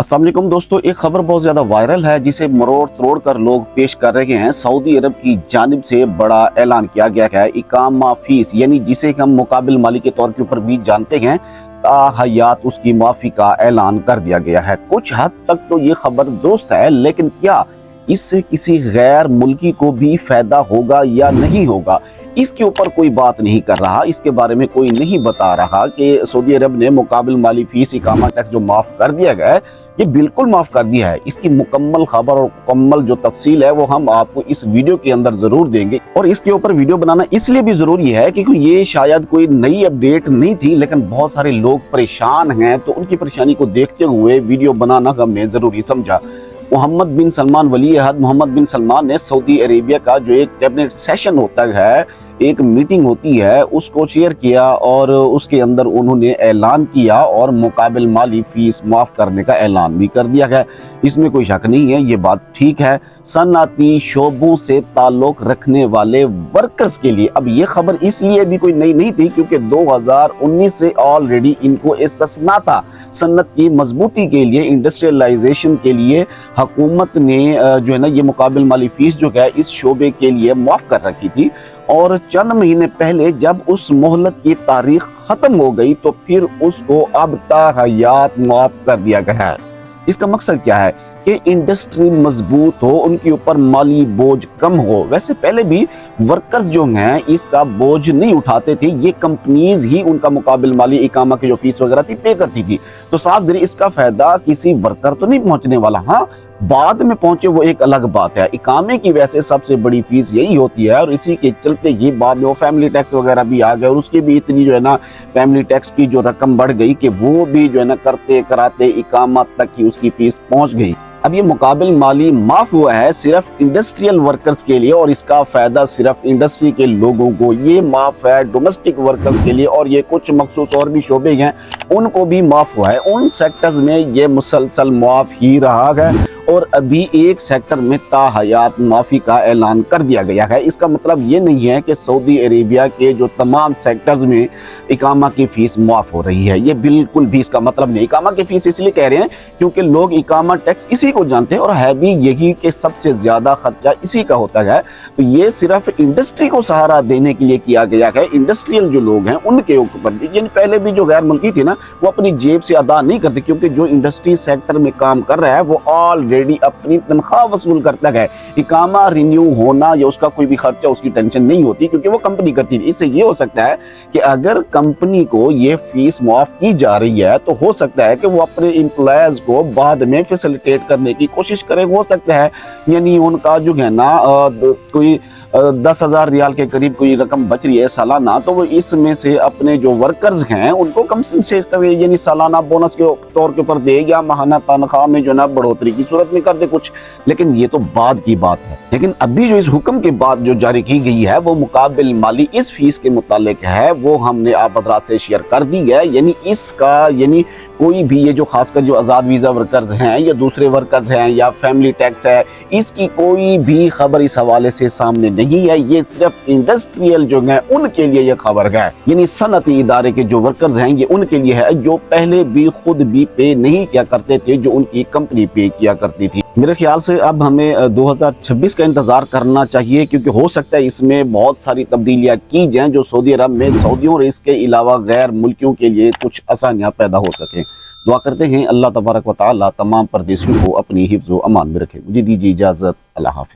अस्सलाम वालेकुम दोस्तों, एक खबर बहुत ज्यादा वायरल है जिसे मरोड़ तोड़ कर लोग पेश कर रहे हैं। सऊदी अरब की जानिब से बड़ा ऐलान किया गया है। इकामा फीस यानी जिसे हम मुकाबिल माली के तौर के ऊपर भी जानते हैं, ताहयात उसकी माफी का ऐलान कर दिया गया है। कुछ हद तक तो ये खबर दुरुस्त है, लेकिन क्या इससे किसी गैर मुल्की को भी फायदा होगा या नहीं होगा, इसके ऊपर कोई बात नहीं कर रहा। इसके बारे में कोई नहीं बता रहा कि सऊदी अरब ने मुकाबिल माली फीस इकामा टैक्स जो माफ कर दिया गया है, ये बिल्कुल माफ कर दिया है। इसकी मुकम्मल खबर और मुकम्मल जो तफसील है वो हम आपको इस वीडियो के अंदर जरूर देंगे। और इसके ऊपर वीडियो बनाना इसलिए भी जरूरी है क्योंकि ये शायद कोई नई अपडेट नहीं थी, लेकिन बहुत सारे लोग परेशान हैं, तो उनकी परेशानी को देखते हुए वीडियो बनाना हमने जरूरी समझा। मोहम्मद बिन सलमान, वली अहद मोहम्मद बिन सलमान ने सऊदी अरेबिया का जो एक कैबिनेट सेशन होता है, एक मीटिंग होती है, उसको चेयर किया और उसके अंदर उन्होंने ऐलान किया और मुकाबिल माली फीस माफ करने का ऐलान भी कर दिया गया। इसमें कोई शक नहीं है, ये बात ठीक है। सनअती शोबों से ताल्लुक रखने वाले वर्कर्स के लिए, अब ये खबर इसलिए भी कोई नई नहीं थी क्योंकि 2019 से ऑलरेडी इनको इस्तिस्ना था। सन्नत की मजबूती के लिए, इंडस्ट्रियलाइजेशन के लिए हुकूमत ने जो है ना ये मुकाबिल माली फीस जो है इस शोबे के लिए माफ कर रखी थी। और चंद महीने पहले जब उस मोहलत की तारीख खत्म हो गई तो फिर उसको अब ताहयात माफ कर दिया गया है। इसका मकसद क्या है कि इंडस्ट्री मजबूत हो, उनके ऊपर माली बोझ कम हो। वैसे पहले भी वर्कर्स जो हैं इसका बोझ नहीं उठाते थे, ये कंपनीज ही उनका मुकाबिल माली इकामा की जो फीस वगैरह थी पे करती थी। तो साफ ज़रिए इसका फायदा किसी वर्कर तो नहीं पहुंचने वाला। हाँ, बाद में पहुंचे वो एक अलग बात है। इकामे की वैसे सबसे बड़ी फीस यही होती है और इसी के चलते ही बाद में वो फैमिली टैक्स वगैरह भी आ गए और उसकी भी इतनी जो है ना फैमिली टैक्स की जो रकम बढ़ गई कि वो भी जो है ना करते कराते इकामा तक ही उसकी फीस पहुंच गई। अब ये मुकाबिल माली माफ हुआ है सिर्फ इंडस्ट्रियल वर्कर्स के लिए और इसका फायदा सिर्फ इंडस्ट्री के लोगों को। ये माफ है डोमेस्टिक वर्कर्स के लिए और ये कुछ मखसूस और भी शोबे हैं उनको भी माफ हुआ है। उन सेक्टर्स में ये मुसलसल माफ ही रहा है और अभी एक सेक्टर में ताहयात माफी का ऐलान कर दिया गया है। इसका मतलब ये नहीं है कि सऊदी अरेबिया के जो तमाम सेक्टर्स में इकामा की फीस माफ हो रही है, ये बिल्कुल भी इसका मतलब नहीं। इकामा की फीस इसलिए कह रहे हैं क्योंकि लोग इकामा टैक्स इसी को जानते हैं और है भी यही कि सबसे ज्यादा खर्चा इसी का होता है। तो ये सिर्फ इंडस्ट्री को सहारा देने के लिए किया गया है। इंडस्ट्रियल जो लोग हैं उनके ऊपर, यानी पहले भी जो गैर मुल्की थी ना वो अपनी जेब से अदा नहीं करते क्योंकि जो इंडस्ट्री सेक्टर में काम कर रहा है वो ऑलरेडी अपनी तनख्वाह वसूल करता है। इकामा रिन्यू होना या उसका कोई भी खर्चा उसकी टेंशन नहीं होती क्योंकि वो कंपनी करती थी। इससे ये हो सकता है कि अगर कंपनी को ये फीस माफ की जा रही है तो हो सकता है कि वो अपने एम्प्लॉयज को बाद में फैसिलिटेट करने की कोशिश करे। हो सकता है यानी उनका जो है ना कोई 10,000 रियाल के करीब कोई रकम बच रही है सालाना, तो वो इसमें से अपने जो वर्कर्स हैं उनको कंपनसेट करे, यानी सालाना बोनस के तौर के ऊपर दे या माहाना तनख्वाह में जो ना बढ़ोतरी की सूरत में कर दे कुछ। लेकिन ये तो बाद की बात है। लेकिन अभी जो इस हुक्म के बाद जो जारी की गई है वो मुकाबिल माली इस फीस के मुतालिक है, वो हमने आप हज़रात से शेयर कर दी है। यानी इसका यानी कोई भी ये जो खासकर जो आज़ाद वीज़ा वर्कर्स हैं या दूसरे वर्कर्स हैं या फैमिली टैक्स है, इसकी कोई भी खबर इस हवाले से सामने नहीं है। ये सिर्फ इंडस्ट्रियल जो है उनके लिए ये खबर है, यानी सनअती इदारे के जो वर्कर्स हैं ये उनके लिए है जो पहले भी खुद भी पे नहीं किया करते थे, जो उनकी कंपनी पे किया करती थी। मेरे ख्याल से अब हमें 2026 का इंतजार करना चाहिए क्योंकि हो सकता है इसमें बहुत सारी तब्दीलियां की जाएं जो सऊदी अरब में सऊदियों और इसके अलावा गैर मुल्कियों के लिए कुछ आसानियां पैदा हो सकें। दुआ करते हैं अल्लाह तबारक व तआला तमाम परदेशियों को अपनी हिफ्ज़ व अमान में रखे। मुझे दीजिए इजाज़त। अल्लाह हाफ़िज़।